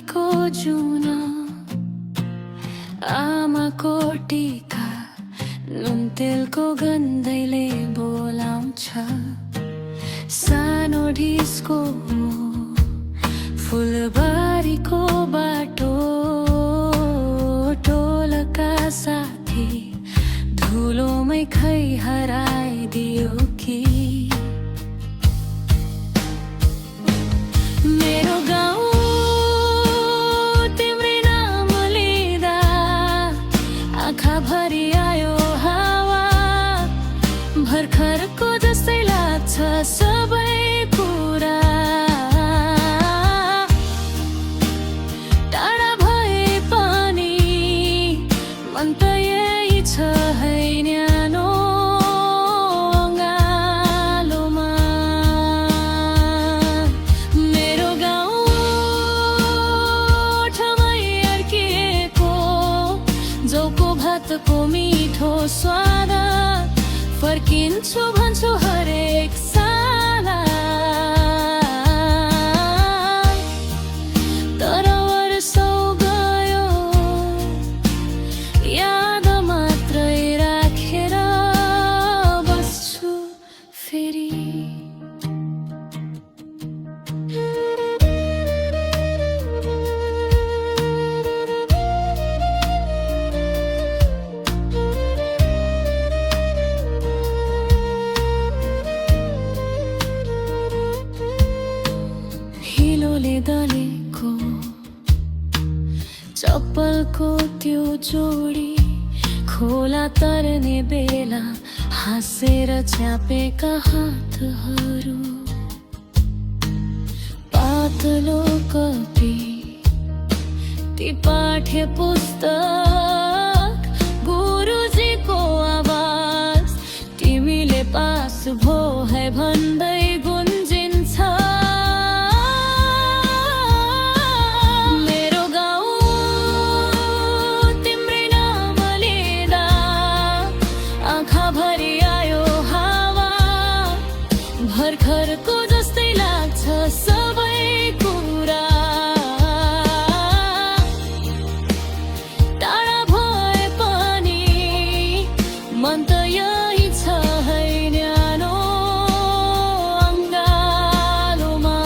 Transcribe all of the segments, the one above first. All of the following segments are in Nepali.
को जुन आमाको टीका नुन तेलको गन्धले बोलाउँछ। सानो ढिस्को फुलबारीको बाटो टोलका साथी धुलोमै खै हराइदियो कि मेरो गाउँ तिम्रै नाम लिँदा आँखा भरि आयो हावा। भर्खरको जस्तै लाग्छ सबै कुरा। टाढा भए पनि मन त यही छ है न्यानो अँगालोमा। मेरो गाउँ ठमै अर्किएको जौको भातको मिठो स्वाद। फर्किन्छु भन्छु हरेक साल, तर वर्षौ गयो याद मात्रै राखेर बस्छु फेरि। हिलोले दलेको चप्पलको त्यो जोडी खोला तर्ने बेला हाँसेर च्यापेका हातहरू। पातलो कपी ती पाठ्य पुस्तक गुरुजीको आवाज तिमीले पास भो है भन्दै गुन्जिन्छ। मेरो गाउँ तिम्रै नाम लिँदा आँखा भरि आयो हावा। भर्खरको जस्तै लाग्छ सबै कुरा। टाढा भए पनि मन त यही छ है न्यानो अँगालोमा।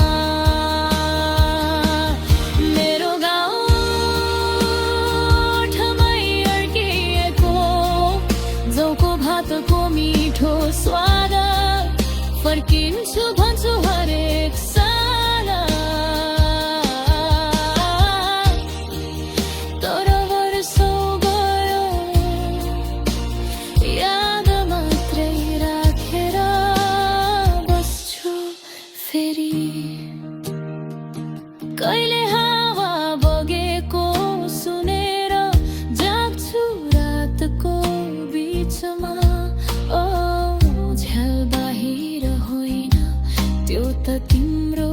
मेरो गाउँ ठमै अर्किएको जौको भातको मिठो स्वाद। फर्किन्छु भन्छु हरेक साल, तर वर्षौ गयो याद मात्रै राखेर बस्छु फेरि। कहिले हावा बगेको सुनेर जाग्छु रातको बिचमा। ओ झ्याल बाहिर होइन त्यो त तिम्रो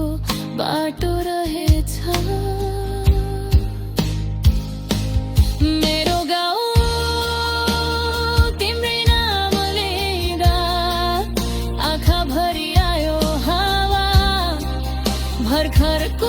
बाटो रहेछ। मेरो गाउँ तिम्रै नाम लिँदा आँखा भरि आयो हावा। भर्खरको